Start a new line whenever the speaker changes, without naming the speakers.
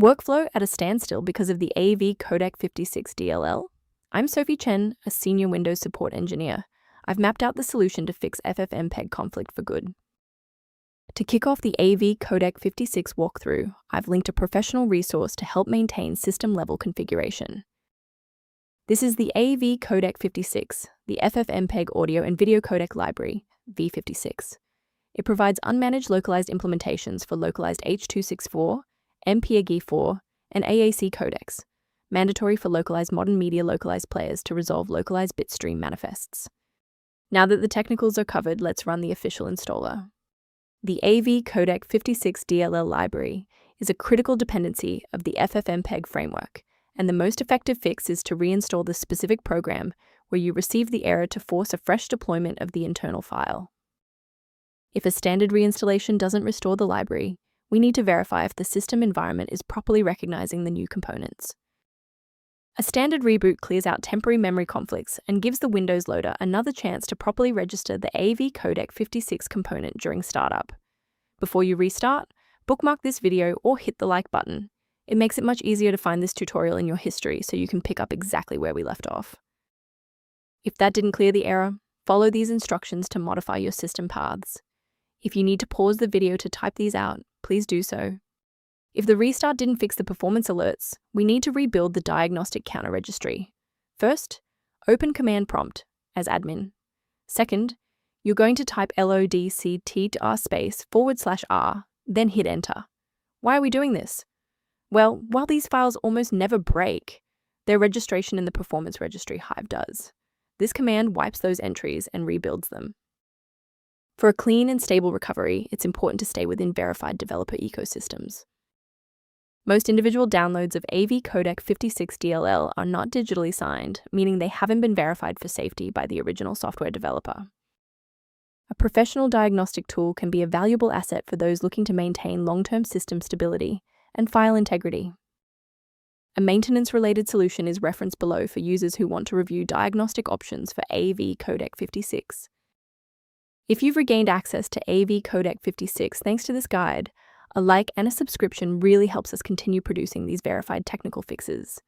Workflow at a standstill because of the avcodec-56.dll? I'm Sophie Chen, a senior Windows support engineer. I've mapped out the solution to fix FFmpeg conflict for good. To kick off the avcodec-56 walkthrough, I've linked a professional resource to help maintain system-level configuration. This is the avcodec-56, the FFmpeg audio and video codec library, v56. It provides unmanaged localized implementations for localized H.264, mpeg 4 and AAC codecs, mandatory for localized modern media localized players to resolve localized bitstream manifests. Now that the technicals are covered, let's run the official installer. The avcodec-56.dll library is a critical dependency of the FFmpeg framework, and the most effective fix is to reinstall the specific program where you receive the error to force a fresh deployment of the internal file. If a standard reinstallation doesn't restore the library, we need to verify if the system environment is properly recognizing the new components. A standard reboot clears out temporary memory conflicts and gives the Windows loader another chance to properly register the avcodec-56 component during startup. Before you restart, bookmark this video or hit the like button. It makes it much easier to find this tutorial in your history so you can pick up exactly where we left off. If that didn't clear the error, follow these instructions to modify your system paths. If you need to pause the video to type these out, please do so. If the restart didn't fix the performance alerts, we need to rebuild the Diagnostic counter registry. First, open command prompt as admin. Second, you're going to type lockt_r, then hit enter. Why are we doing this? Well, while these files almost never break, their registration in the performance registry Hive does. This command wipes those entries and rebuilds them. For a clean and stable recovery, it's important to stay within verified developer ecosystems. Most individual downloads of avcodec-56.dll are not digitally signed, meaning they haven't been verified for safety by the original software developer. A professional diagnostic tool can be a valuable asset for those looking to maintain long-term system stability and file integrity. A maintenance-related solution is referenced below for users who want to review diagnostic options for avcodec-56. If you've regained access to avcodec-56 thanks to this guide, a like and a subscription really helps us continue producing these verified technical fixes.